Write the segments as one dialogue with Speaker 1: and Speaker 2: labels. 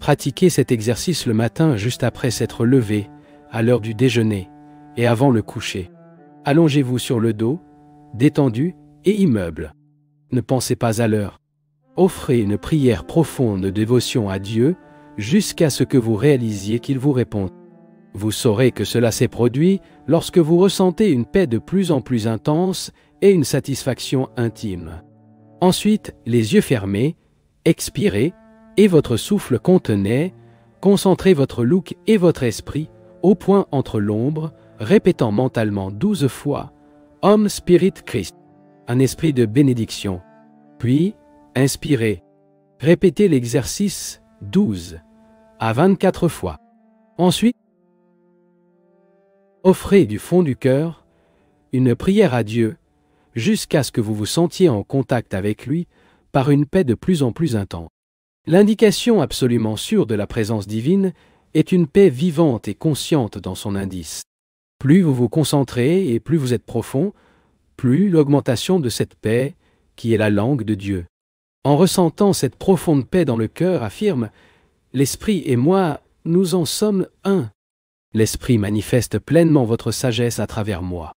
Speaker 1: Pratiquez cet exercice le matin juste après s'être levé, à l'heure du déjeuner et avant le coucher. Allongez-vous sur le dos, détendu et immeuble. Ne pensez pas à l'heure. Offrez une prière profonde de dévotion à Dieu jusqu'à ce que vous réalisiez qu'il vous répond. Vous saurez que cela s'est produit lorsque vous ressentez une paix de plus en plus intense et une satisfaction intime. Ensuite, les yeux fermés, expirez et votre souffle contenez, concentrez votre look et votre esprit au point entre l'ombre, répétant mentalement 12 fois « Om Spirit Christ », un esprit de bénédiction. Puis, inspirez. Répétez l'exercice 12 à 24 fois. Ensuite, offrez du fond du cœur une prière à Dieu jusqu'à ce que vous vous sentiez en contact avec lui par une paix de plus en plus intense. L'indication absolument sûre de la présence divine est une paix vivante et consciente dans son indice. Plus vous vous concentrez et plus vous êtes profond, plus l'augmentation de cette paix, qui est la langue de Dieu. En ressentant cette profonde paix dans le cœur, affirme « L'Esprit et moi, nous en sommes un. L'Esprit manifeste pleinement votre sagesse à travers moi. »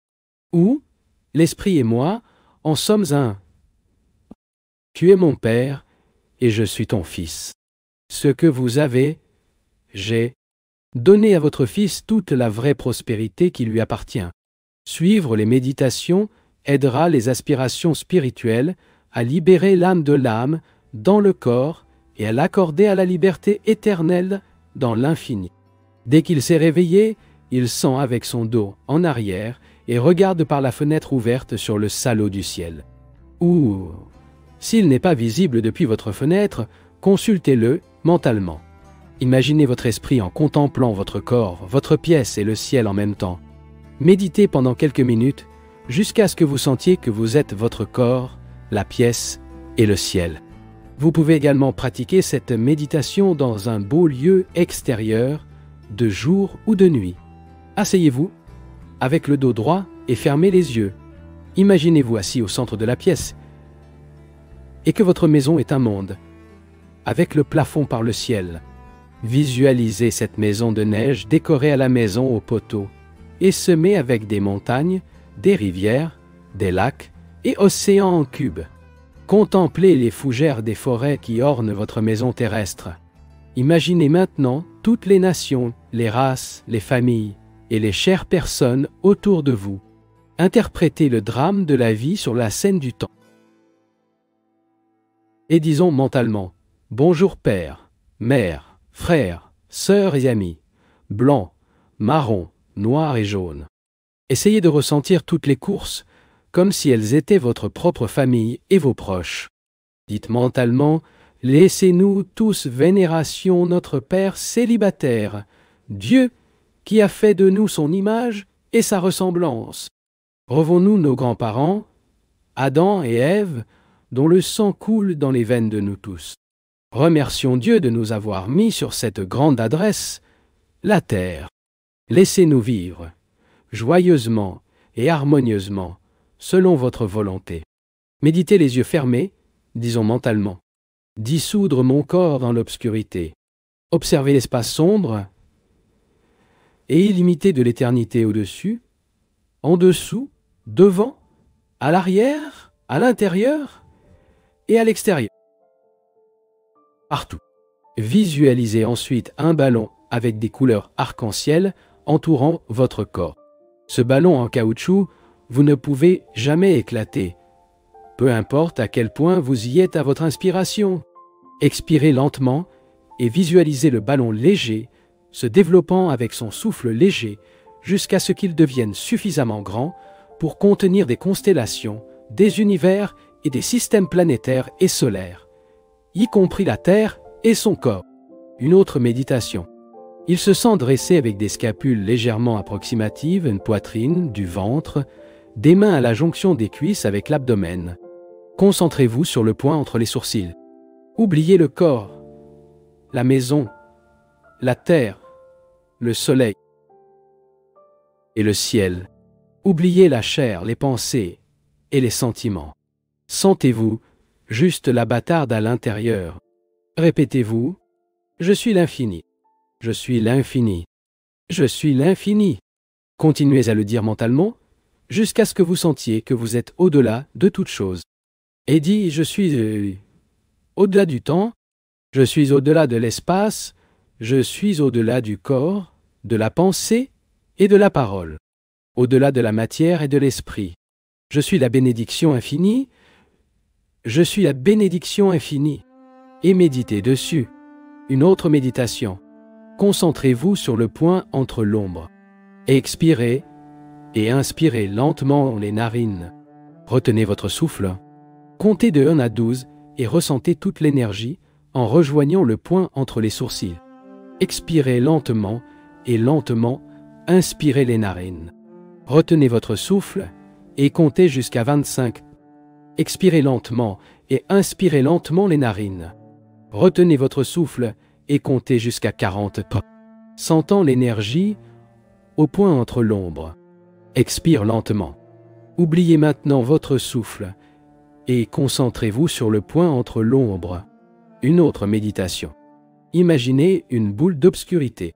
Speaker 1: Ou « L'Esprit et moi, en sommes un. Tu es mon Père, et je suis ton Fils. Ce que vous avez, j'ai. Donnez à votre Fils toute la vraie prospérité qui lui appartient. Suivre les méditations aidera les aspirations spirituelles à libérer l'âme de l'âme dans le corps et à l'accorder à la liberté éternelle dans l'infini. Dès qu'il s'est réveillé, il sent avec son dos en arrière et regarde par la fenêtre ouverte sur le salaud du ciel. Ou, s'il n'est pas visible depuis votre fenêtre, consultez-le mentalement. Imaginez votre esprit en contemplant votre corps, votre pièce et le ciel en même temps. Méditez pendant quelques minutes jusqu'à ce que vous sentiez que vous êtes votre corps, la pièce et le ciel. Vous pouvez également pratiquer cette méditation dans un beau lieu extérieur, de jour ou de nuit. Asseyez-vous avec le dos droit et fermez les yeux. Imaginez-vous assis au centre de la pièce et que votre maison est un monde, avec le plafond par le ciel. Visualisez cette maison de neige décorée à la maison au poteau et semée avec des montagnes, des rivières, des lacs et océans en cubes. Contemplez les fougères des forêts qui ornent votre maison terrestre. Imaginez maintenant toutes les nations, les races, les familles et les chères personnes autour de vous. Interprétez le drame de la vie sur la scène du temps. Et disons mentalement « Bonjour père, mère, frères, sœurs et amis, blanc, marron, noir et jaune. » Essayez de ressentir toutes les courses comme si elles étaient votre propre famille et vos proches. Dites mentalement « Laissez-nous tous vénération notre Père célibataire, Dieu qui a fait de nous son image et sa ressemblance. Revons-nous nos grands-parents, Adam et Ève, dont le sang coule dans les veines de nous tous. Remercions Dieu de nous avoir mis sur cette grande adresse, la terre. Laissez-nous vivre, joyeusement et harmonieusement, selon votre volonté. Méditez les yeux fermés, disons mentalement. Dissoudre mon corps dans l'obscurité. Observez l'espace sombre et illimité de l'éternité au-dessus, en dessous, devant, à l'arrière, à l'intérieur et à l'extérieur. Partout. Visualisez ensuite un ballon avec des couleurs arc-en-ciel entourant votre corps. Ce ballon en caoutchouc, vous ne pouvez jamais éclater. Peu importe à quel point vous y êtes à votre inspiration. Expirez lentement et visualisez le ballon léger, se développant avec son souffle léger jusqu'à ce qu'il devienne suffisamment grand pour contenir des constellations, des univers et des systèmes planétaires et solaires, y compris la Terre et son corps. Une autre méditation. Il se sent dressé avec des scapules légèrement approximatives, une poitrine, du ventre, des mains à la jonction des cuisses avec l'abdomen. Concentrez-vous sur le point entre les sourcils. Oubliez le corps, la maison, la terre, le soleil et le ciel. Oubliez la chair, les pensées et les sentiments. Sentez-vous juste la bâtarde à l'intérieur. Répétez-vous Je suis l'infini. Je suis l'infini. Je suis l'infini. Continuez à le dire mentalement, jusqu'à ce que vous sentiez que vous êtes au-delà de toute chose. Et dis, je suis au-delà du temps, je suis au-delà de l'espace, je suis au-delà du corps, de la pensée et de la parole, au-delà de la matière et de l'esprit. Je suis la bénédiction infinie, je suis la bénédiction infinie. Et méditez dessus. Une autre méditation. Concentrez-vous sur le point entre l'ombre. Expirez et inspirez lentement les narines. Retenez votre souffle. Comptez de 1 à 12 et ressentez toute l'énergie en rejoignant le point entre les sourcils. Expirez lentement et lentement, inspirez les narines. Retenez votre souffle et comptez jusqu'à 25. Expirez lentement et inspirez lentement les narines. Retenez votre souffle et comptez jusqu'à 40 pas. Sentant l'énergie au point entre l'ombre. Expire lentement. Oubliez maintenant votre souffle et concentrez-vous sur le point entre l'ombre. Une autre méditation. Imaginez une boule d'obscurité.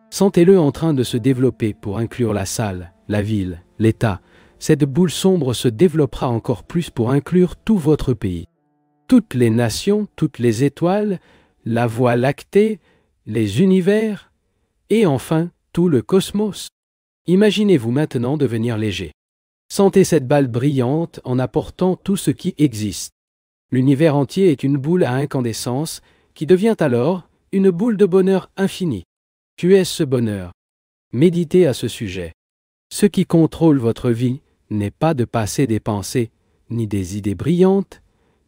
Speaker 1: Sentez-le en train de se développer pour inclure la salle, la ville, l'État. Cette boule sombre se développera encore plus pour inclure tout votre pays. Toutes les nations, toutes les étoiles, la Voie lactée, les univers, et enfin tout le cosmos. Imaginez-vous maintenant devenir léger. Sentez cette balle brillante en apportant tout ce qui existe. L'univers entier est une boule à incandescence qui devient alors une boule de bonheur infini. Tu es ce bonheur. Méditez à ce sujet. Ce qui contrôle votre vie n'est pas de passer des pensées, ni des idées brillantes,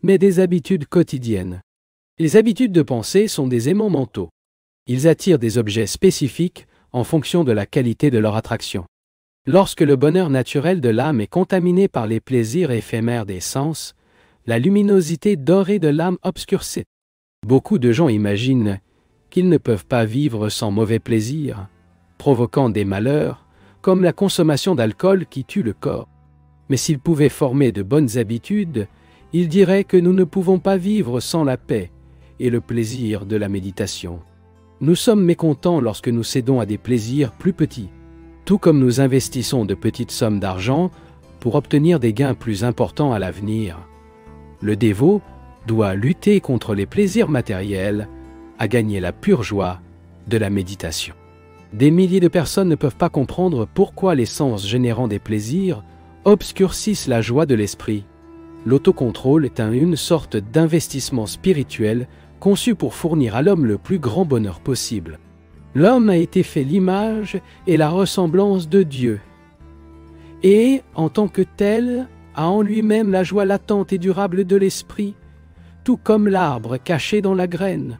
Speaker 1: mais des habitudes quotidiennes. Les habitudes de pensée sont des aimants mentaux. Ils attirent des objets spécifiques en fonction de la qualité de leur attraction. Lorsque le bonheur naturel de l'âme est contaminé par les plaisirs éphémères des sens, la luminosité dorée de l'âme obscurcit. Beaucoup de gens imaginent qu'ils ne peuvent pas vivre sans mauvais plaisirs, provoquant des malheurs, comme la consommation d'alcool qui tue le corps. Mais s'ils pouvaient former de bonnes habitudes, ils diraient que nous ne pouvons pas vivre sans la paix et le plaisir de la méditation. Nous sommes mécontents lorsque nous cédons à des plaisirs plus petits, tout comme nous investissons de petites sommes d'argent pour obtenir des gains plus importants à l'avenir. Le dévot doit lutter contre les plaisirs matériels à gagner la pure joie de la méditation. Des milliers de personnes ne peuvent pas comprendre pourquoi les sens générant des plaisirs obscurcissent la joie de l'esprit. L'autocontrôle est une sorte d'investissement spirituel conçu pour fournir à l'homme le plus grand bonheur possible. L'homme a été fait l'image et la ressemblance de Dieu, et, en tant que tel, a en lui-même la joie latente et durable de l'esprit, tout comme l'arbre caché dans la graine.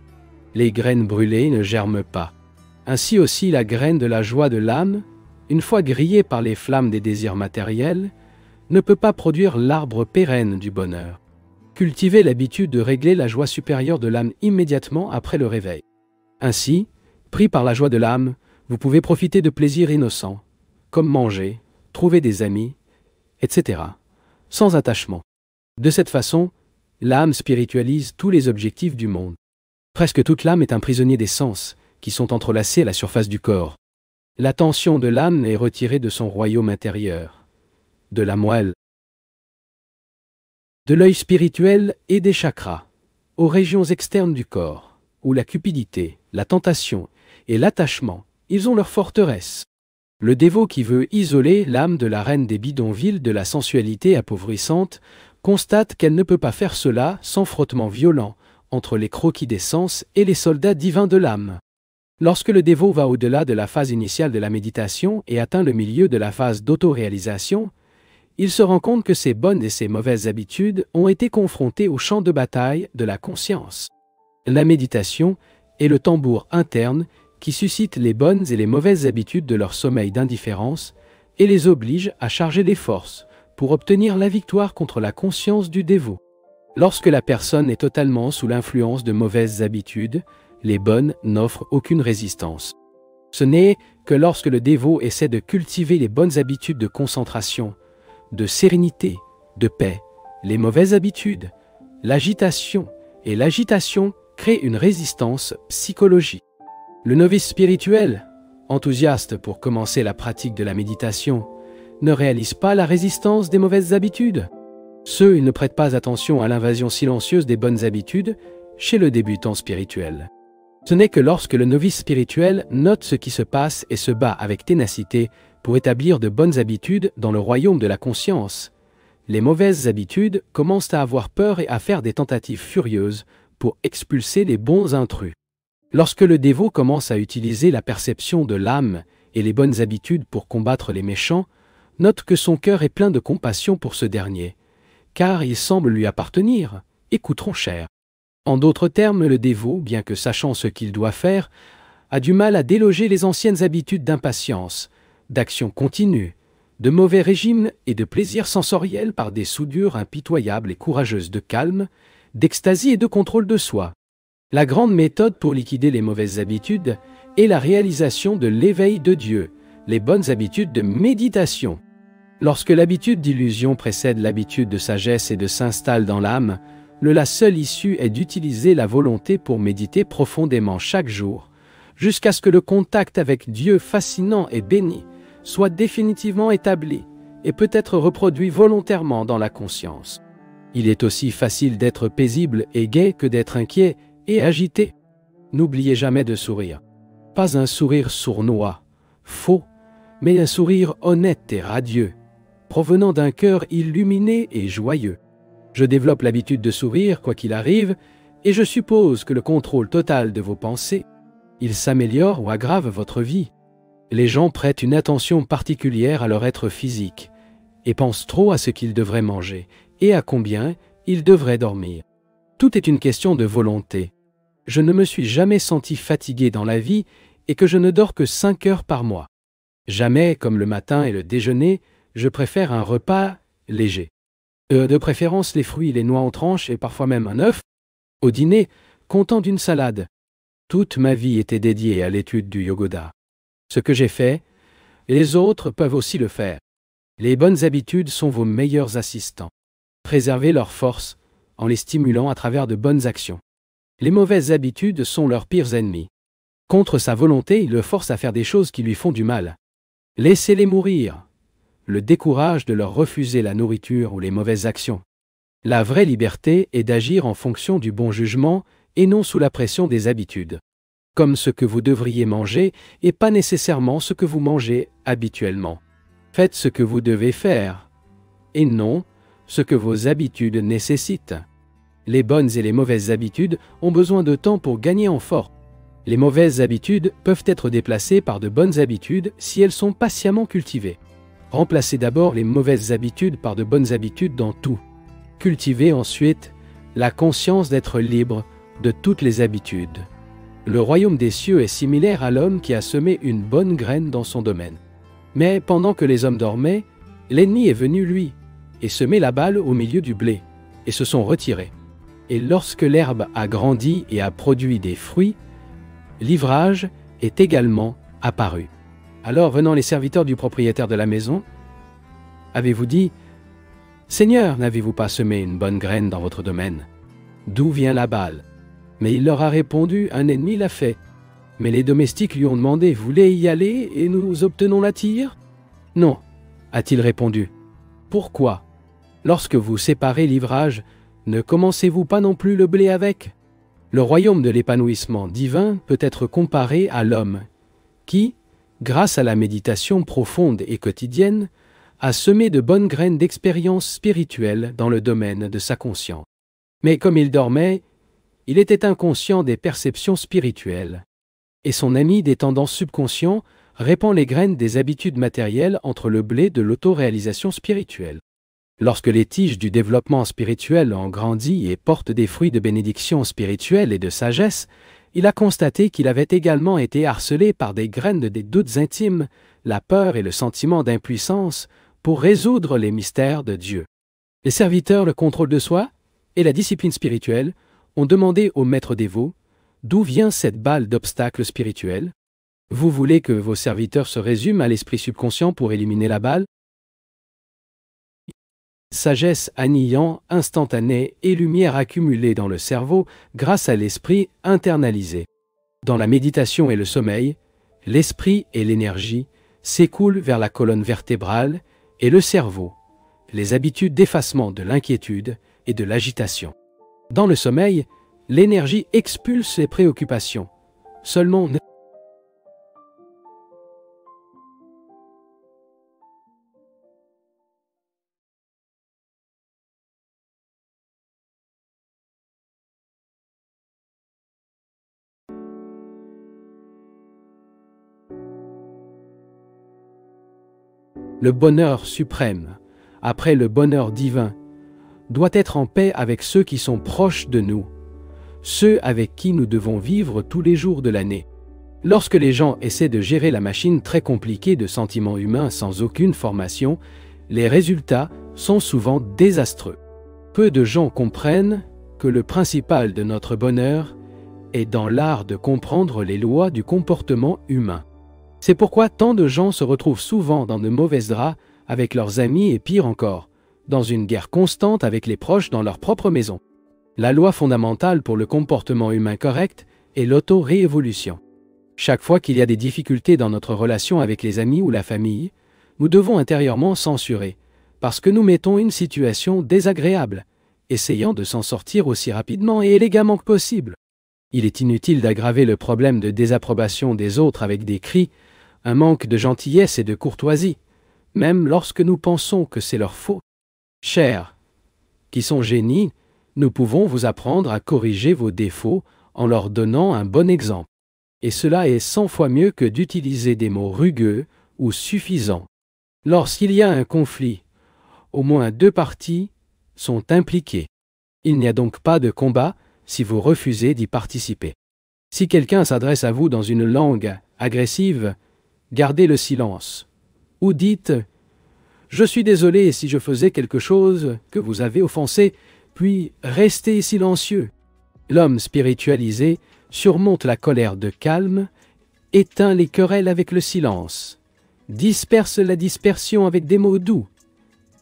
Speaker 1: Les graines brûlées ne germent pas. Ainsi aussi la graine de la joie de l'âme, une fois grillée par les flammes des désirs matériels, ne peut pas produire l'arbre pérenne du bonheur. Cultivez l'habitude de régler la joie supérieure de l'âme immédiatement après le réveil. Ainsi, pris par la joie de l'âme, vous pouvez profiter de plaisirs innocents, comme manger, trouver des amis, etc., sans attachement. De cette façon, l'âme spiritualise tous les objectifs du monde. Presque toute l'âme est un prisonnier des sens, qui sont entrelacés à la surface du corps. L'attention de l'âme est retirée de son royaume intérieur, de la moelle, de l'œil spirituel et des chakras, aux régions externes du corps, où la cupidité, la tentation et l'attachement, ils ont leur forteresse. Le dévot qui veut isoler l'âme de la reine des bidonvilles de la sensualité appauvrissante constate qu'elle ne peut pas faire cela sans frottement violent entre les croquis des sens et les soldats divins de l'âme. Lorsque le dévot va au-delà de la phase initiale de la méditation et atteint le milieu de la phase d'autoréalisation, il se rend compte que ses bonnes et ses mauvaises habitudes ont été confrontées au champ de bataille de la conscience. La méditation est le tambour interne qui suscite les bonnes et les mauvaises habitudes de leur sommeil d'indifférence et les oblige à charger les forces pour obtenir la victoire contre la conscience du dévot. Lorsque la personne est totalement sous l'influence de mauvaises habitudes, les bonnes n'offrent aucune résistance. Ce n'est que lorsque le dévot essaie de cultiver les bonnes habitudes de concentration, de sérénité, de paix, les mauvaises habitudes, l'agitation crée une résistance psychologique. Le novice spirituel, enthousiaste pour commencer la pratique de la méditation, ne réalise pas la résistance des mauvaises habitudes. Ceux ne prêtent pas attention à l'invasion silencieuse des bonnes habitudes chez le débutant spirituel. Ce n'est que lorsque le novice spirituel note ce qui se passe et se bat avec ténacité pour établir de bonnes habitudes dans le royaume de la conscience, les mauvaises habitudes commencent à avoir peur et à faire des tentatives furieuses pour expulser les bons intrus. Lorsque le dévot commence à utiliser la perception de l'âme et les bonnes habitudes pour combattre les méchants, note que son cœur est plein de compassion pour ce dernier, car il semble lui appartenir et coûteront cher. En d'autres termes, le dévot, bien que sachant ce qu'il doit faire, a du mal à déloger les anciennes habitudes d'impatience, d'action continue, de mauvais régime et de plaisir sensoriel par des soudures impitoyables et courageuses de calme, d'extasie et de contrôle de soi. La grande méthode pour liquider les mauvaises habitudes est la réalisation de l'éveil de Dieu, les bonnes habitudes de méditation. Lorsque l'habitude d'illusion précède l'habitude de sagesse et de s'installe dans l'âme, la seule issue est d'utiliser la volonté pour méditer profondément chaque jour, jusqu'à ce que le contact avec Dieu fascinant et béni soit définitivement établi et peut être reproduit volontairement dans la conscience. Il est aussi facile d'être paisible et gai que d'être inquiet et agité. N'oubliez jamais de sourire. Pas un sourire sournois, faux, mais un sourire honnête et radieux, provenant d'un cœur illuminé et joyeux. Je développe l'habitude de sourire quoi qu'il arrive, et je suppose que le contrôle total de vos pensées, il s'améliore ou aggrave votre vie. Les gens prêtent une attention particulière à leur être physique, et pensent trop à ce qu'ils devraient manger, et à combien ils devraient dormir. Tout est une question de volonté. Je ne me suis jamais senti fatigué dans la vie, et que je ne dors que 5 heures par mois. Jamais, comme le matin et le déjeuner, je préfère un repas léger. De préférence les fruits, les noix en tranches et parfois même un œuf. Au dîner, content d'une salade. Toute ma vie était dédiée à l'étude du Yogoda. Ce que j'ai fait, les autres peuvent aussi le faire. Les bonnes habitudes sont vos meilleurs assistants. Préservez leur force en les stimulant à travers de bonnes actions. Les mauvaises habitudes sont leurs pires ennemis. Contre sa volonté, ils le forcent à faire des choses qui lui font du mal. Laissez-les mourir. Le décourage de leur refuser la nourriture ou les mauvaises actions. La vraie liberté est d'agir en fonction du bon jugement et non sous la pression des habitudes. Comme ce que vous devriez manger et pas nécessairement ce que vous mangez habituellement. Faites ce que vous devez faire et non ce que vos habitudes nécessitent. Les bonnes et les mauvaises habitudes ont besoin de temps pour gagner en force. Les mauvaises habitudes peuvent être déplacées par de bonnes habitudes si elles sont patiemment cultivées. Remplacez d'abord les mauvaises habitudes par de bonnes habitudes dans tout. Cultivez ensuite la conscience d'être libre de toutes les habitudes. Le royaume des cieux est similaire à l'homme qui a semé une bonne graine dans son domaine. Mais pendant que les hommes dormaient, l'ennemi est venu lui, et semé la balle au milieu du blé, et se sont retirés. Et lorsque l'herbe a grandi et a produit des fruits, l'ivraie est également apparu. Alors venant les serviteurs du propriétaire de la maison, avez-vous dit « Seigneur, n'avez-vous pas semé une bonne graine dans votre domaine? D'où vient la balle ?» Mais il leur a répondu « Un ennemi l'a fait. » Mais les domestiques lui ont demandé « Vous voulez y aller et nous obtenons la tire ?» « Non, a-t-il répondu. « Pourquoi? Lorsque vous séparez l'ivraie, ne commencez-vous pas non plus le blé avec ?» Le royaume de l'épanouissement divin peut être comparé à l'homme qui, grâce à la méditation profonde et quotidienne, a semé de bonnes graines d'expérience spirituelle dans le domaine de sa conscience. Mais comme il dormait, il était inconscient des perceptions spirituelles, et son ami des tendances subconscients répand les graines des habitudes matérielles entre le blé de l'autoréalisation spirituelle. Lorsque les tiges du développement spirituel ont grandi et portent des fruits de bénédiction spirituelle et de sagesse, il a constaté qu'il avait également été harcelé par des graines des doutes intimes, la peur et le sentiment d'impuissance pour résoudre les mystères de Dieu. Les serviteurs, le contrôle de soi et la discipline spirituelle ont demandé au maître dévot « D'où vient cette balle d'obstacles spirituels? Vous voulez que vos serviteurs se résument à l'esprit subconscient pour éliminer la balle? Sagesse annihilant, instantanée et lumière accumulée dans le cerveau grâce à l'esprit internalisé. Dans la méditation et le sommeil, l'esprit et l'énergie s'écoulent vers la colonne vertébrale et le cerveau, les habitudes d'effacement de l'inquiétude et de l'agitation. Dans le sommeil, l'énergie expulse les préoccupations. Seulement le bonheur suprême, après le bonheur divin, doit être en paix avec ceux qui sont proches de nous, ceux avec qui nous devons vivre tous les jours de l'année. Lorsque les gens essaient de gérer la machine très compliquée de sentiments humains sans aucune formation, les résultats sont souvent désastreux. Peu de gens comprennent que le principal de notre bonheur est dans l'art de comprendre les lois du comportement humain. C'est pourquoi tant de gens se retrouvent souvent dans de mauvais draps avec leurs amis et pire encore, dans une guerre constante avec les proches dans leur propre maison. La loi fondamentale pour le comportement humain correct est l'auto-réévolution. Chaque fois qu'il y a des difficultés dans notre relation avec les amis ou la famille, nous devons intérieurement censurer, parce que nous mettons une situation désagréable, essayant de s'en sortir aussi rapidement et élégamment que possible. Il est inutile d'aggraver le problème de désapprobation des autres avec des cris, un manque de gentillesse et de courtoisie, même lorsque nous pensons que c'est leur faute. Chers, qui sont génies, nous pouvons vous apprendre à corriger vos défauts en leur donnant un bon exemple. Et cela est 100 fois mieux que d'utiliser des mots rugueux ou suffisants. Lorsqu'il y a un conflit, au moins 2 parties sont impliquées. Il n'y a donc pas de combat si vous refusez d'y participer. Si quelqu'un s'adresse à vous dans une langue agressive, gardez le silence. Ou dites « Je suis désolé si je faisais quelque chose que vous avez offensé », puis restez silencieux. L'homme spiritualisé surmonte la colère de calme, éteint les querelles avec le silence, disperse la dispersion avec des mots doux,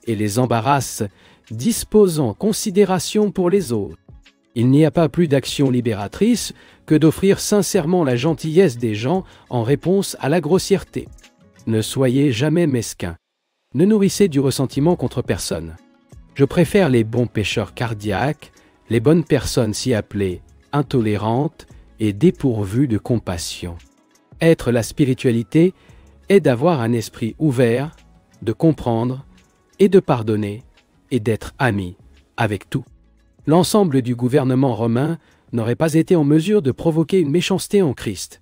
Speaker 1: et les embarrasse, disposant considération pour les autres. Il n'y a pas plus d'action libératrice que d'offrir sincèrement la gentillesse des gens en réponse à la grossièreté. Ne soyez jamais mesquin. Ne nourrissez du ressentiment contre personne. Je préfère les bons pécheurs cardiaques, les bonnes personnes si appelées intolérantes et dépourvues de compassion. Être la spiritualité est d'avoir un esprit ouvert, de comprendre et de pardonner et d'être ami avec tout. L'ensemble du gouvernement romain n'aurait pas été en mesure de provoquer une méchanceté en Christ,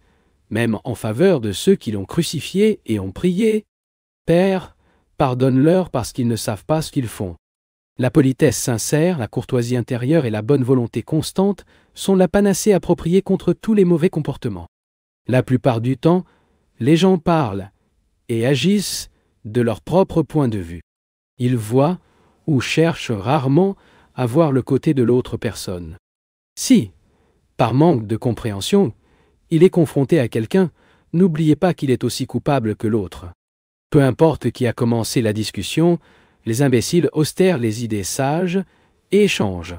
Speaker 1: même en faveur de ceux qui l'ont crucifié et ont prié « Père, pardonne-leur parce qu'ils ne savent pas ce qu'ils font ». La politesse sincère, la courtoisie intérieure et la bonne volonté constante sont la panacée appropriée contre tous les mauvais comportements. La plupart du temps, les gens parlent et agissent de leur propre point de vue. Ils voient ou cherchent rarement à voir le côté de l'autre personne. Si, par manque de compréhension, il est confronté à quelqu'un, n'oubliez pas qu'il est aussi coupable que l'autre. Peu importe qui a commencé la discussion, les imbéciles austèrent les idées sages et échangent.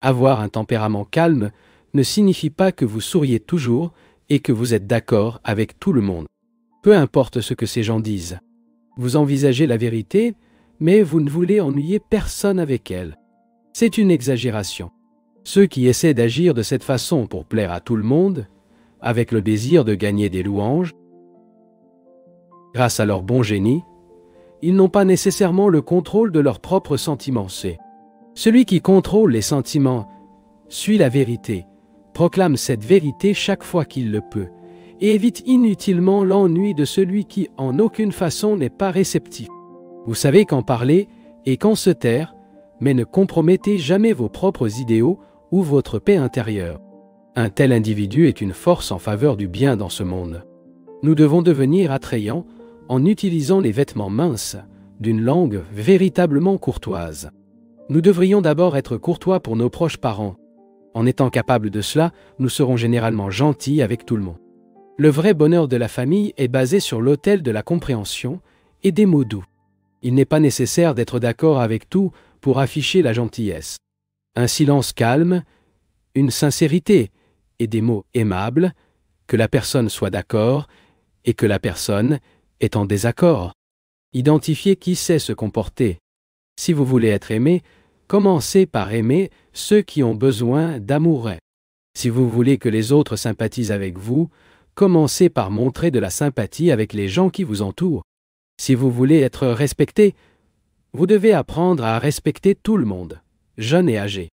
Speaker 1: Avoir un tempérament calme ne signifie pas que vous souriez toujours et que vous êtes d'accord avec tout le monde. Peu importe ce que ces gens disent. Vous envisagez la vérité, mais vous ne voulez ennuyer personne avec elle. C'est une exagération. Ceux qui essaient d'agir de cette façon pour plaire à tout le monde, avec le désir de gagner des louanges, grâce à leur bon génie, ils n'ont pas nécessairement le contrôle de leurs propres sentiments. C'est celui qui contrôle les sentiments, suit la vérité, proclame cette vérité chaque fois qu'il le peut, et évite inutilement l'ennui de celui qui en aucune façon n'est pas réceptif. Vous savez quand parler et quand se taire, mais ne compromettez jamais vos propres idéaux ou votre paix intérieure. Un tel individu est une force en faveur du bien dans ce monde. Nous devons devenir attrayants en utilisant les vêtements minces d'une langue véritablement courtoise. Nous devrions d'abord être courtois pour nos proches parents. En étant capables de cela, nous serons généralement gentils avec tout le monde. Le vrai bonheur de la famille est basé sur l'autel de la compréhension et des mots doux. Il n'est pas nécessaire d'être d'accord avec tout pour afficher la gentillesse. Un silence calme, une sincérité et des mots aimables, que la personne soit d'accord et que la personne est en désaccord. Identifiez qui sait se comporter. Si vous voulez être aimé, commencez par aimer ceux qui ont besoin d'amour. Si vous voulez que les autres sympathisent avec vous, commencez par montrer de la sympathie avec les gens qui vous entourent. Si vous voulez être respecté, vous devez apprendre à respecter tout le monde, jeune et âgé.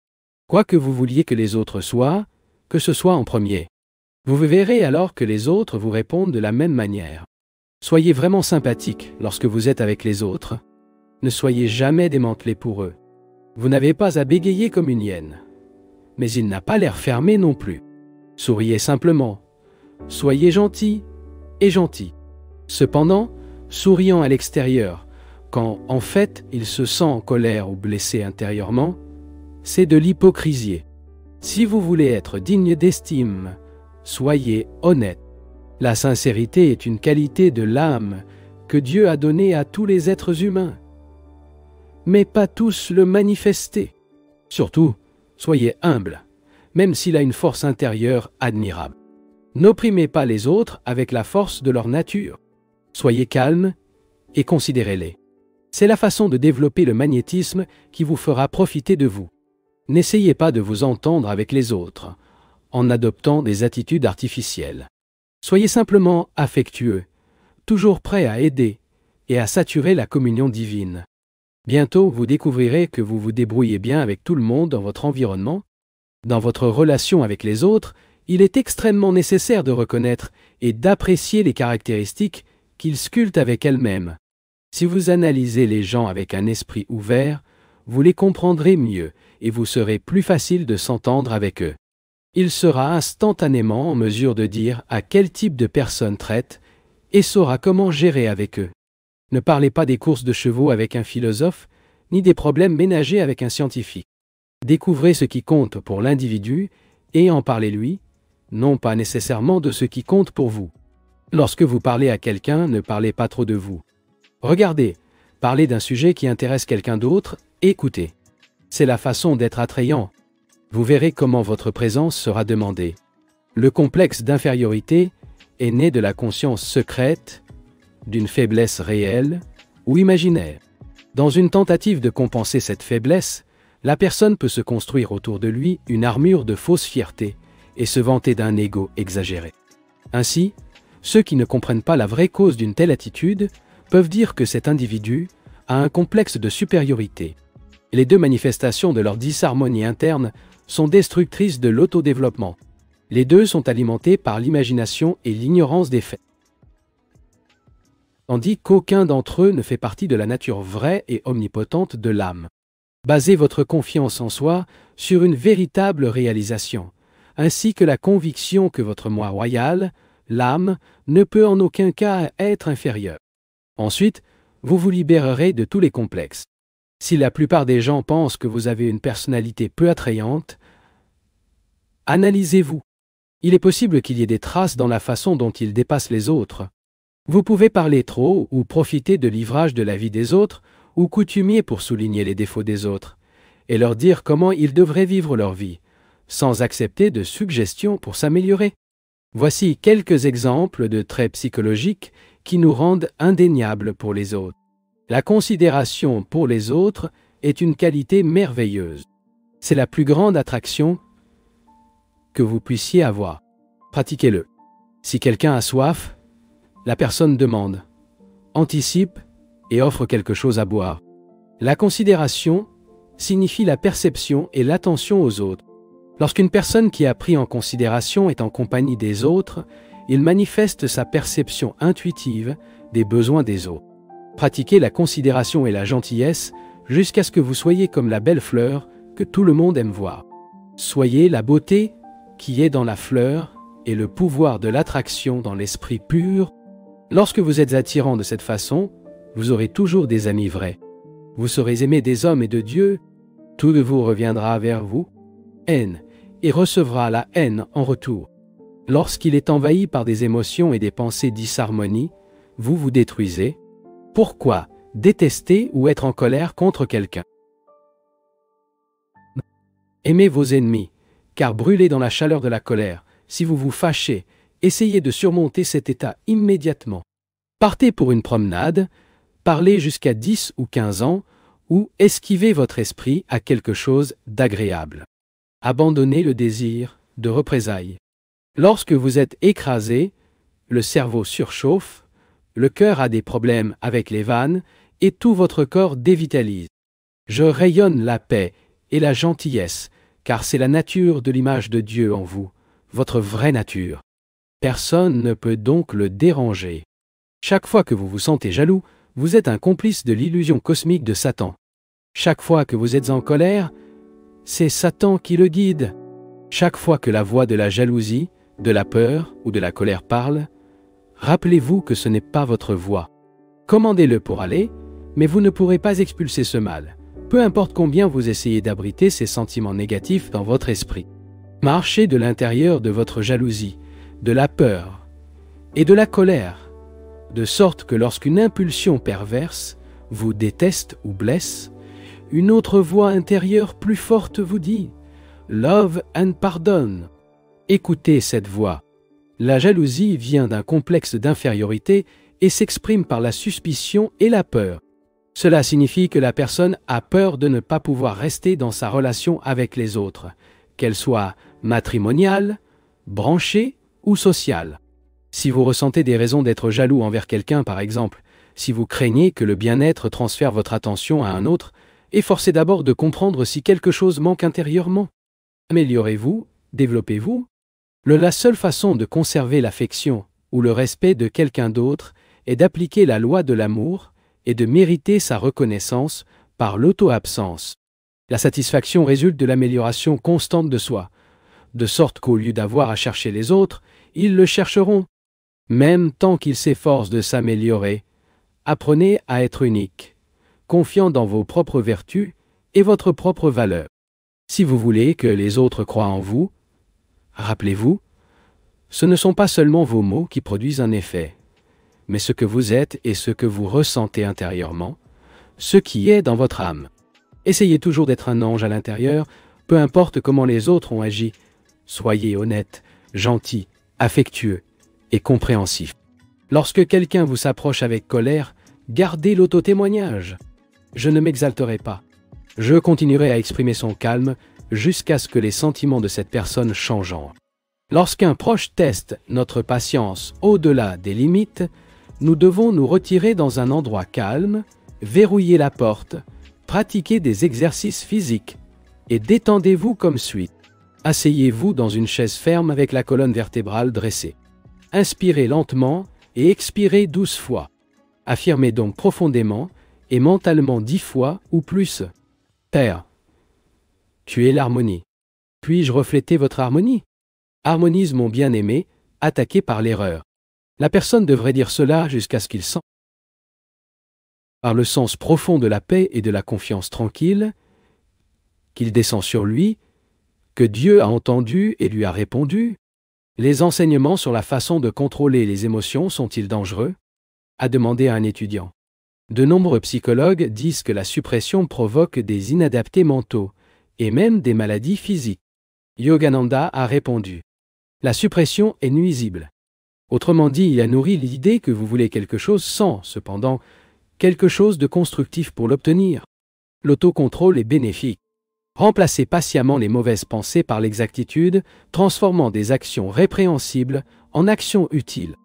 Speaker 1: Quoi que vous vouliez que les autres soient, que ce soit en premier. Vous verrez alors que les autres vous répondent de la même manière. Soyez vraiment sympathique lorsque vous êtes avec les autres. Ne soyez jamais démantelé pour eux. Vous n'avez pas à bégayer comme une hyène. Mais il n'a pas l'air fermé non plus. Souriez simplement. Soyez gentil et gentil. Cependant, souriant à l'extérieur, quand en fait il se sent en colère ou blessé intérieurement, c'est de l'hypocrisie. Si vous voulez être digne d'estime, soyez honnête. La sincérité est une qualité de l'âme que Dieu a donnée à tous les êtres humains. Mais pas tous le manifester. Surtout, soyez humble, même s'il a une force intérieure admirable. N'opprimez pas les autres avec la force de leur nature. Soyez calme et considérez-les. C'est la façon de développer le magnétisme qui vous fera profiter de vous. N'essayez pas de vous entendre avec les autres en adoptant des attitudes artificielles. Soyez simplement affectueux, toujours prêt à aider et à saturer la communion divine. Bientôt, vous découvrirez que vous vous débrouillez bien avec tout le monde dans votre environnement. Dans votre relation avec les autres, il est extrêmement nécessaire de reconnaître et d'apprécier les caractéristiques qu'ils sculptent avec elles-mêmes. Si vous analysez les gens avec un esprit ouvert, vous les comprendrez mieux et vous serez plus facile de s'entendre avec eux. Il sera instantanément en mesure de dire à quel type de personne traite et saura comment gérer avec eux. Ne parlez pas des courses de chevaux avec un philosophe, ni des problèmes ménagers avec un scientifique. Découvrez ce qui compte pour l'individu et en parlez-lui, non pas nécessairement de ce qui compte pour vous. Lorsque vous parlez à quelqu'un, ne parlez pas trop de vous. Regardez, parlez d'un sujet qui intéresse quelqu'un d'autre, écoutez. C'est la façon d'être attrayant. Vous verrez comment votre présence sera demandée. Le complexe d'infériorité est né de la conscience secrète, d'une faiblesse réelle ou imaginaire. Dans une tentative de compenser cette faiblesse, la personne peut se construire autour de lui une armure de fausse fierté et se vanter d'un ego exagéré. Ainsi, ceux qui ne comprennent pas la vraie cause d'une telle attitude peuvent dire que cet individu a un complexe de supériorité. Les deux manifestations de leur disharmonie interne sont destructrices de l'autodéveloppement. Les deux sont alimentés par l'imagination et l'ignorance des faits. Tandis qu'aucun d'entre eux ne fait partie de la nature vraie et omnipotente de l'âme. Basez votre confiance en soi sur une véritable réalisation, ainsi que la conviction que votre moi royal, l'âme, ne peut en aucun cas être inférieur. Ensuite, vous vous libérerez de tous les complexes. Si la plupart des gens pensent que vous avez une personnalité peu attrayante, analysez-vous. Il est possible qu'il y ait des traces dans la façon dont ils dépassent les autres. Vous pouvez parler trop ou profiter de l'ivrage de la vie des autres ou coutumier pour souligner les défauts des autres et leur dire comment ils devraient vivre leur vie, sans accepter de suggestions pour s'améliorer. Voici quelques exemples de traits psychologiques qui nous rendent indéniables pour les autres. La considération pour les autres est une qualité merveilleuse. C'est la plus grande attraction que vous puissiez avoir. Pratiquez-le. Si quelqu'un a soif, la personne demande, anticipe et offre quelque chose à boire. La considération signifie la perception et l'attention aux autres. Lorsqu'une personne qui a pris en considération est en compagnie des autres, il manifeste sa perception intuitive des besoins des autres. Pratiquez la considération et la gentillesse jusqu'à ce que vous soyez comme la belle fleur que tout le monde aime voir. Soyez la beauté qui est dans la fleur et le pouvoir de l'attraction dans l'esprit pur. Lorsque vous êtes attirant de cette façon, vous aurez toujours des amis vrais. Vous serez aimé des hommes et de Dieu. Tout vous reviendra vers vous, haine, et recevra la haine en retour. Lorsqu'il est envahi par des émotions et des pensées disharmonie, vous vous détruisez. Pourquoi détester ou être en colère contre quelqu'un. Aimez vos ennemis, car brûlez dans la chaleur de la colère. Si vous vous fâchez, essayez de surmonter cet état immédiatement. Partez pour une promenade, parlez jusqu'à 10 ou 15 ans, ou esquivez votre esprit à quelque chose d'agréable. Abandonnez le désir de représailles. Lorsque vous êtes écrasé, le cerveau surchauffe, le cœur a des problèmes avec les veines et tout votre corps dévitalise. Je rayonne la paix et la gentillesse, car c'est la nature de l'image de Dieu en vous, votre vraie nature. Personne ne peut donc le déranger. Chaque fois que vous vous sentez jaloux, vous êtes un complice de l'illusion cosmique de Satan. Chaque fois que vous êtes en colère, c'est Satan qui le guide. Chaque fois que la voix de la jalousie, de la peur ou de la colère parle, rappelez-vous que ce n'est pas votre voix. Commandez-le pour aller, mais vous ne pourrez pas expulser ce mal, peu importe combien vous essayez d'abriter ces sentiments négatifs dans votre esprit. Marchez de l'intérieur de votre jalousie, de la peur et de la colère, de sorte que lorsqu'une impulsion perverse vous déteste ou blesse, une autre voix intérieure plus forte vous dit « Love and pardon ». Écoutez cette voix. La jalousie vient d'un complexe d'infériorité et s'exprime par la suspicion et la peur. Cela signifie que la personne a peur de ne pas pouvoir rester dans sa relation avec les autres, qu'elle soit matrimoniale, branchée ou sociale. Si vous ressentez des raisons d'être jaloux envers quelqu'un, par exemple, si vous craignez que le bien-être transfère votre attention à un autre, efforcez d'abord de comprendre si quelque chose manque intérieurement. Améliorez-vous, développez-vous. La seule façon de conserver l'affection ou le respect de quelqu'un d'autre est d'appliquer la loi de l'amour et de mériter sa reconnaissance par l'auto-absence. La satisfaction résulte de l'amélioration constante de soi, de sorte qu'au lieu d'avoir à chercher les autres, ils le chercheront. Même tant qu'ils s'efforcent de s'améliorer, apprenez à être unique, confiant dans vos propres vertus et votre propre valeur. Si vous voulez que les autres croient en vous, rappelez-vous, ce ne sont pas seulement vos mots qui produisent un effet, mais ce que vous êtes et ce que vous ressentez intérieurement, ce qui est dans votre âme. Essayez toujours d'être un ange à l'intérieur, peu importe comment les autres ont agi. Soyez honnête, gentil, affectueux et compréhensif. Lorsque quelqu'un vous s'approche avec colère, gardez l'auto-témoignage. Je ne m'exalterai pas. Je continuerai à exprimer son calme jusqu'à ce que les sentiments de cette personne changent. Lorsqu'un proche teste notre patience au-delà des limites, nous devons nous retirer dans un endroit calme, verrouiller la porte, pratiquer des exercices physiques et détendez-vous comme suit. Asseyez-vous dans une chaise ferme avec la colonne vertébrale dressée. Inspirez lentement et expirez 12 fois. Affirmez donc profondément et mentalement 10 fois ou plus. Père, tu es l'harmonie. Puis-je refléter votre harmonie? Harmonise mon bien-aimé, attaqué par l'erreur. La personne devrait dire cela jusqu'à ce qu'il sente, par le sens profond de la paix et de la confiance tranquille, qu'il descend sur lui, que Dieu a entendu et lui a répondu. Les enseignements sur la façon de contrôler les émotions sont-ils dangereux? A demandé à un étudiant. De nombreux psychologues disent que la suppression provoque des inadaptés mentaux et même des maladies physiques. Yogananda a répondu. La suppression est nuisible. Autrement dit, il a nourri l'idée que vous voulez quelque chose sans, cependant, quelque chose de constructif pour l'obtenir. L'autocontrôle est bénéfique. Remplacez patiemment les mauvaises pensées par l'exactitude, transformant des actions répréhensibles en actions utiles.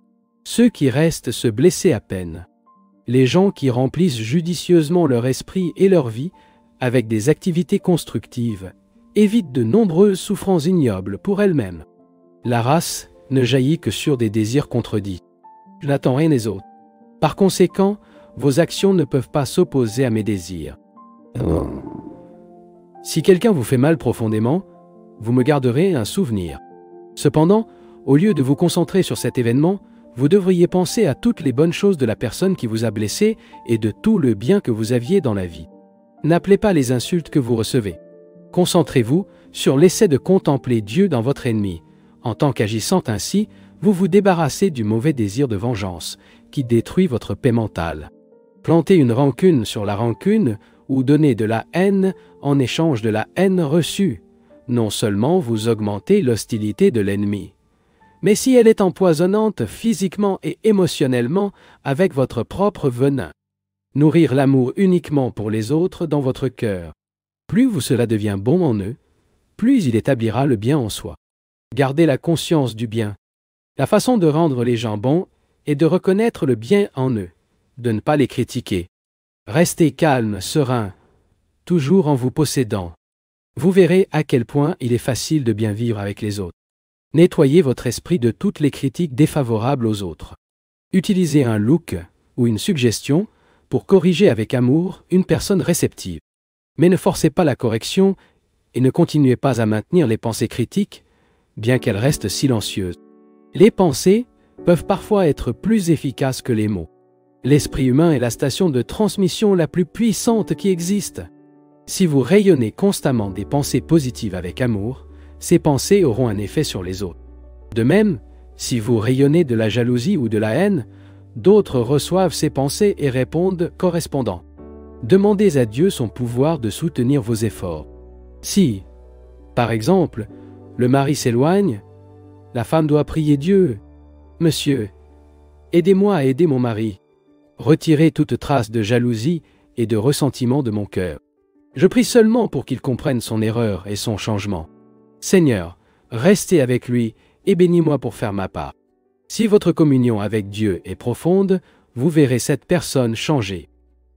Speaker 1: Ceux qui restent se blessaient à peine. Les gens qui remplissent judicieusement leur esprit et leur vie avec des activités constructives évitent de nombreuses souffrances ignobles pour elles-mêmes. La race ne jaillit que sur des désirs contredits. Je n'attends rien des autres. Par conséquent, vos actions ne peuvent pas s'opposer à mes désirs. Si quelqu'un vous fait mal profondément, vous me garderez un souvenir. Cependant, au lieu de vous concentrer sur cet événement, vous devriez penser à toutes les bonnes choses de la personne qui vous a blessé et de tout le bien que vous aviez dans la vie. N'appelez pas les insultes que vous recevez. Concentrez-vous sur l'essai de contempler Dieu dans votre ennemi. En tant qu'agissant ainsi, vous vous débarrassez du mauvais désir de vengeance qui détruit votre paix mentale. Planter une rancune sur la rancune ou donner de la haine en échange de la haine reçue, non seulement vous augmentez l'hostilité de l'ennemi, mais si elle est empoisonnante physiquement et émotionnellement avec votre propre venin. Nourrir l'amour uniquement pour les autres dans votre cœur. Plus cela devient bon en eux, plus il établira le bien en soi. Gardez la conscience du bien. La façon de rendre les gens bons est de reconnaître le bien en eux, de ne pas les critiquer. Restez calme, serein, toujours en vous possédant. Vous verrez à quel point il est facile de bien vivre avec les autres. Nettoyez votre esprit de toutes les critiques défavorables aux autres. Utilisez un look ou une suggestion pour corriger avec amour une personne réceptive. Mais ne forcez pas la correction et ne continuez pas à maintenir les pensées critiques, bien qu'elles restent silencieuses. Les pensées peuvent parfois être plus efficaces que les mots. L'esprit humain est la station de transmission la plus puissante qui existe. Si vous rayonnez constamment des pensées positives avec amour, ces pensées auront un effet sur les autres. De même, si vous rayonnez de la jalousie ou de la haine, d'autres reçoivent ces pensées et répondent correspondant. Demandez à Dieu son pouvoir de soutenir vos efforts. Si, par exemple, le mari s'éloigne, la femme doit prier Dieu. « Monsieur, aidez-moi à aider mon mari. Retirez toute trace de jalousie et de ressentiment de mon cœur. Je prie seulement pour qu'il comprenne son erreur et son changement. Seigneur, restez avec lui et bénis-moi pour faire ma part. » Si votre communion avec Dieu est profonde, vous verrez cette personne changer.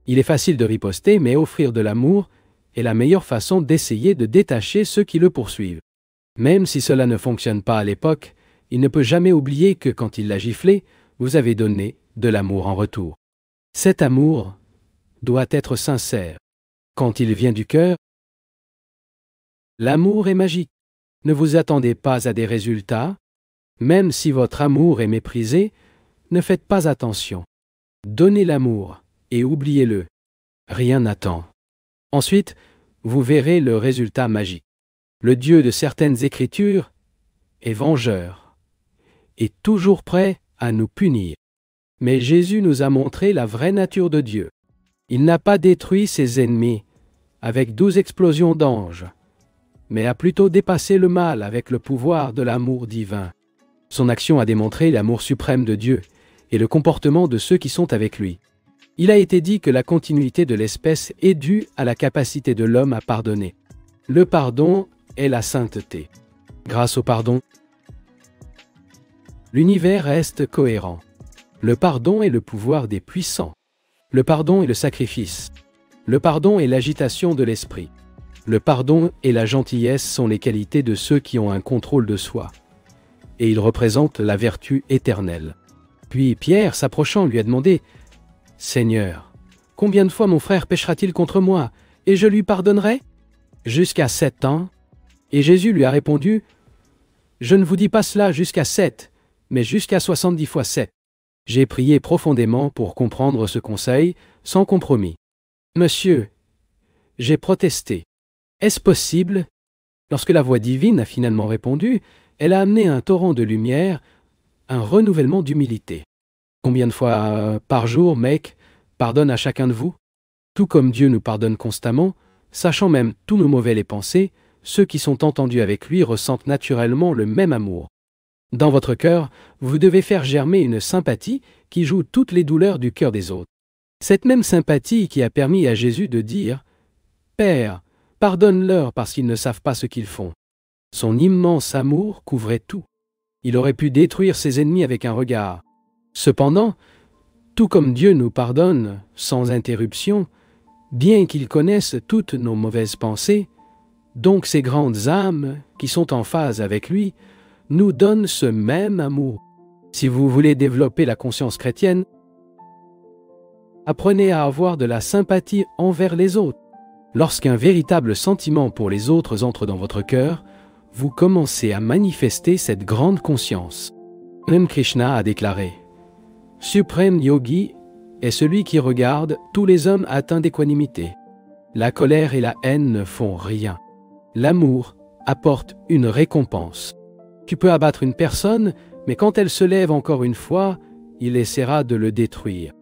Speaker 1: Il est facile de riposter, mais offrir de l'amour est la meilleure façon d'essayer de détacher ceux qui le poursuivent. Même si cela ne fonctionne pas à l'époque, il ne peut jamais oublier que quand il l'a giflé, vous avez donné de l'amour en retour. Cet amour doit être sincère. Quand il vient du cœur, l'amour est magique. Ne vous attendez pas à des résultats. Même si votre amour est méprisé, ne faites pas attention. Donnez l'amour et oubliez-le. Rien n'attend. Ensuite, vous verrez le résultat magique. Le Dieu de certaines Écritures est vengeur et toujours prêt à nous punir. Mais Jésus nous a montré la vraie nature de Dieu. Il n'a pas détruit ses ennemis avec 12 explosions d'anges, mais a plutôt dépassé le mal avec le pouvoir de l'amour divin. Son action a démontré l'amour suprême de Dieu et le comportement de ceux qui sont avec lui. Il a été dit que la continuité de l'espèce est due à la capacité de l'homme à pardonner. Le pardon est la sainteté. Grâce au pardon, l'univers reste cohérent. Le pardon est le pouvoir des puissants. Le pardon est le sacrifice. Le pardon est l'agitation de l'esprit. Le pardon et la gentillesse sont les qualités de ceux qui ont un contrôle de soi. Et ils représentent la vertu éternelle. Puis Pierre, s'approchant, lui a demandé « Seigneur, combien de fois mon frère péchera-t-il contre moi, et je lui pardonnerai ?» Jusqu'à 7 ans. Et Jésus lui a répondu « Je ne vous dis pas cela jusqu'à 7, mais jusqu'à 70 fois 7. » J'ai prié profondément pour comprendre ce conseil, sans compromis. « Monsieur, j'ai protesté. Est-ce possible ?» Lorsque la voix divine a finalement répondu, elle a amené un torrent de lumière, un renouvellement d'humilité. Combien de fois par jour, mec, pardonne à chacun de vous? Tout comme Dieu nous pardonne constamment, sachant même tous nos mauvais les pensées, ceux qui sont entendus avec lui ressentent naturellement le même amour. Dans votre cœur, vous devez faire germer une sympathie qui joue toutes les douleurs du cœur des autres. Cette même sympathie qui a permis à Jésus de dire « Père, pardonne-leur parce qu'ils ne savent pas ce qu'ils font. » Son immense amour couvrait tout. Il aurait pu détruire ses ennemis avec un regard. Cependant, tout comme Dieu nous pardonne sans interruption, bien qu'il connaisse toutes nos mauvaises pensées, donc ces grandes âmes qui sont en phase avec lui, nous donnent ce même amour. Si vous voulez développer la conscience chrétienne, apprenez à avoir de la sympathie envers les autres. Lorsqu'un véritable sentiment pour les autres entre dans votre cœur, vous commencez à manifester cette grande conscience. Même Krishna a déclaré « Suprême Yogi est celui qui regarde tous les hommes atteints d'équanimité. La colère et la haine ne font rien. L'amour apporte une récompense. Tu peux abattre une personne, mais quand elle se lève encore une fois, il essaiera de le détruire.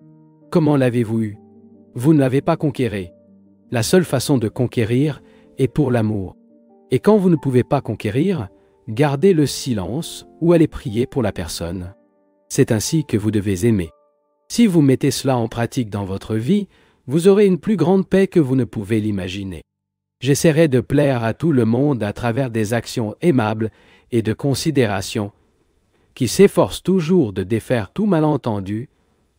Speaker 1: Comment l'avez-vous eu? vous ne l'avez pas conquéré. La seule façon de conquérir est pour l'amour. Et quand vous ne pouvez pas conquérir, gardez le silence ou allez prier pour la personne. C'est ainsi que vous devez aimer. Si vous mettez cela en pratique dans votre vie, vous aurez une plus grande paix que vous ne pouvez l'imaginer. J'essaierai de plaire à tout le monde à travers des actions aimables et de considération qui s'efforcent toujours de défaire tout malentendu,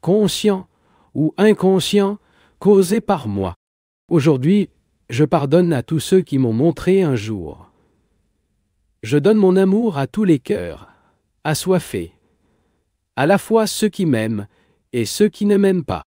Speaker 1: conscient ou inconscient, causé par moi. Aujourd'hui, je pardonne à tous ceux qui m'ont montré un jour. Je donne mon amour à tous les cœurs, assoiffés, à la fois ceux qui m'aiment et ceux qui ne m'aiment pas.